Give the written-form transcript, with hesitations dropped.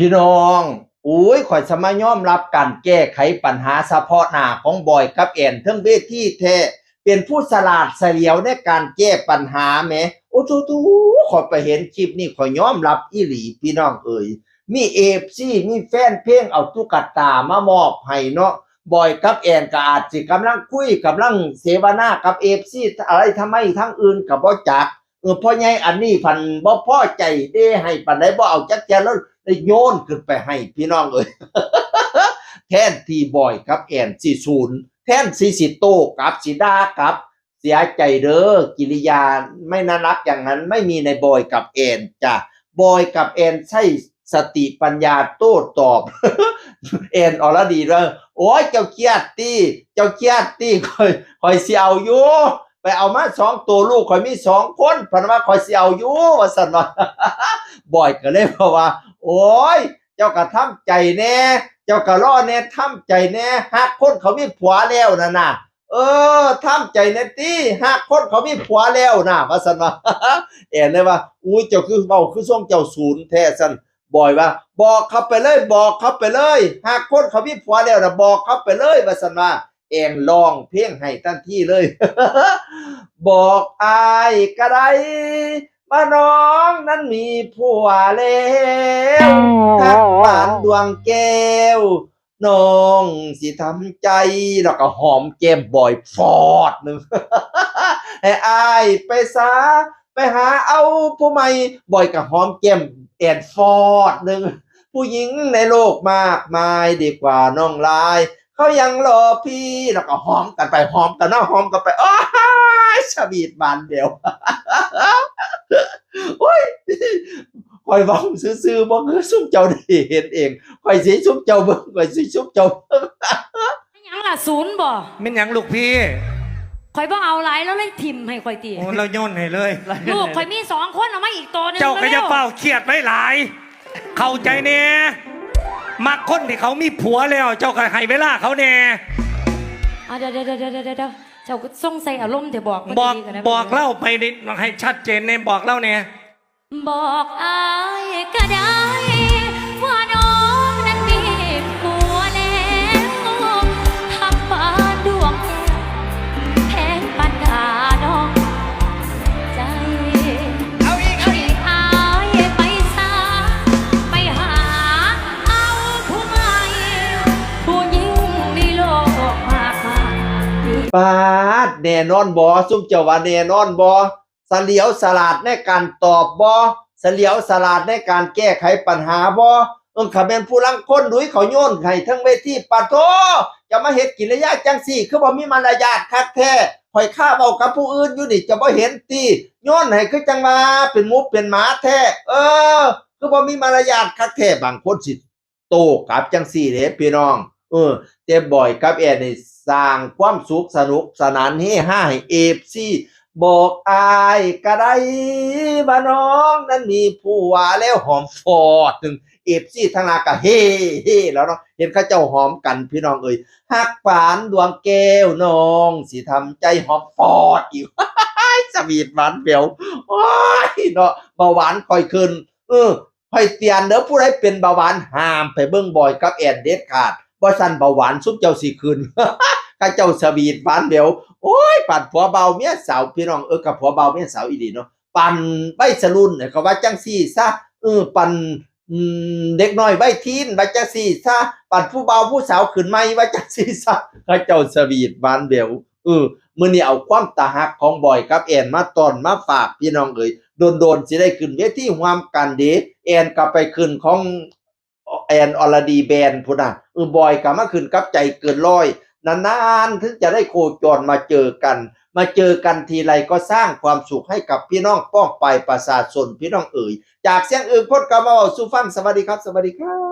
พี่น้องอุ้ยข่อยสมายอมรับการแก้ไขปัญหาเฉพาะหน้าของบอยกับแอนเทั้งเวทีแท้เป็นผู้ฉลาดเฉลียวในการแก้ปัญหาแหมโอ้ทูข่อยไปเห็นคลิปนี้ข่อยยอมรับอีหลีพี่น้องเอ๋ยมีเอฟซีมีแฟนเพลงเอาตุ๊กตามามอบให้เนาะบอยกับแอนก็อาจสิกำลังคุยกำลังเสวนากับเอฟซีอะไรทำไมทั้งอื่นก็บ่จักพ่อใหญ่อันนี้พันบ่พอใจเด้ให้ปานใดบ่เอาจักแจแล้วได้โยนขึ้นไปให้พี่น้องเอ้ย แทนที่บอยกับแอนสิศูนย์แทนสิโตกับสิดากับเสียใจเด้อกิริยาไม่น่ารักอย่างนั้นไม่มีในบอยกับแอนจ้ะบอยกับแอนใช้สติปัญญาโต้ตอบ แอนอรดีเด้อโอ้ยเจ้าเครียดตี้เจ้าเครียดตี้คอยสิเอาอยู่ไปเอามา2ตัวลูกข่อยมี2คนเพิ่นว่าข่อยสิเอาอยู่ว่าซั่นว่า บอยก็เลยบอกว่าโอ้ยเจ้าก็ทำใจแน่เจ้าก็รอแน่ทำใจแน่หากคนเขามีผัวแล้วนั่นน่ะทำใจแน่ติหากคนเขามีผัวแล้วน่ะว่าซั่นว่า แอนเลยว่าอุ้ยเจ้าคือเว้าคือส่งเจ้าศูนย์แท้ซั่นบอยว่าบอกเขาไปเลยบอกเขาไปเลยหากคนเขามีผัวแล้วน่ะบอกเขาไปเลยว่าซั่นว่าแอนร้องเพลงให้ทันทีเลย บอกอายก็ได้ว่าน้องนั้นมีผัวแล้วทักหวานดวงแก้วน้องสิทำใจแล้วก็หอมแก้มบ่อยฟอดหนึ่ง ให้อายไปซะไปหาเอาผู้ใหม่บ่อยกับหอมแก้มแอนฟอดหนึ่งผู้หญิงในโลกมากมายดีกว่าน้องลายเขายังรอพี่แล้วก็หอมกันไปหอมกันนะหอมกันไปอ้ายชะบีดบานเดียว โอ้ยข่อยเว้าซื่อๆบ่คือซุมเจ้าได้เห็นเองข่อยสิซุมเจ้าเบิ่งข่อยสิซุมเจ้าเบิ่ง ไม่หยังล่ะศูนย์บ่แม่นหยังลูกพี่ ข่อยบ่เอาหลายแล้วเลยทิมให้ข่อยตี โอ้เราโยนให้เลย ลูกข่อยมี2คนเอามาอีกตัวนึง เจ้าก็ ร็ จะ ว เฝ้าเครียดไว้หลาย เข้าใจแน่มักคนที่เขามีผัวแล้วเจ้าก็ให้เวลาเขาแน่ เดี๋ยวเจ้าก็ส่งใส่อารมณ์เดี๋ยวบอก บอกเล่าไปดิให้ชัดเจนแน่บอกเล่าแน่ บอกอายก็ได้ว่าน้องนั้นมีผัวแล้วหักปานดวงแพงปานดาน้องใจเอาอีกให้อายไปซะไปหาเอาผู้ใหม่ผู้หญิงในโลกมากมาย ปาดแน่นอนบ่ซุมเจ้าว่าแน่นอนบ่เฉลียวฉลาดในการตอบบ่เฉลียวฉลาดในการแก้ไขปัญหาบ่ข้าแม่นผู้ลังคนดุยเขาโยนให้ทั้งเวทีปะโถจะมาเฮ็ดกิริยาจังซี่คือบ่มีมารยาทคักแท้ข่อยข้าเว้ากับผู้อื่นอยู่นี่จะบ่เห็นติโยนให้คือจังว่าเป็นหมูเป็นหมาแท้คือบ่มีมารยาทคักแท้บางคนสิโต้กลับจังซี่เด้พี่น้องแต่บ่อยกับแอนนี่สร้างความสุขสนุกสนานเฮฮาให้ FC บอกอายก็ได้ว่าน้องนั้นมีผัวแล้วหอมฟอดหนึ่งFC ทางหน้าก็เฮ้แล้วเนาะเห็นเขาเจ้าหอมกันพี่น้องเอ้ยฮักปานดวงแก้วน้องสิทำใจหอมฟอดอีก สวีทหวานเปียวโอ้ยเนาะเบาหวานค่อยขึ้นค่อยเตือนเด้อผู้ใดเป็นเบาหวานห้ามไปเบิ่งบอยกับแอนเด็ดขาดบ่ซั่นเบาหวานซุมเจ้าสิขึ้น ข้าเจ้าสวีทหวานเปียวโอ้ยปั่นผัวเบาเมียสาวพี่น้องกับผัวเบาเมียสาวอีดีเนาะปั่นใบสรุ่นเขาว่าจังซี่ซะปั่นเด็กน้อยใบทีนว่าจังซี่ซะปั่นผู้เบาผู้สาวขึ้นใหม่ว่าจังซี่ซะข้าเจ้าสวีทหวานเปียวมื้อนี้เอาความตาฮักของบอยกับแอนมาตอนมาฝากพี่น้องเอ้ยโดนๆสิได้ขึ้นเวทีร่วมกันเด้แอนก็ไปขึ้นของแอนอรดีแบนด์พุ่นน่ะบอยก็มาขึ้นกับใจเกินร้อยนานๆถึงจะได้โคจรมาเจอกันทีไรก็สร้างความสุขให้กับพี่น้องป้องไปประชาชนพี่น้องเอ๋ยจากเสียงอื่นพดกะมาสู่ฟังสวัสดีครับ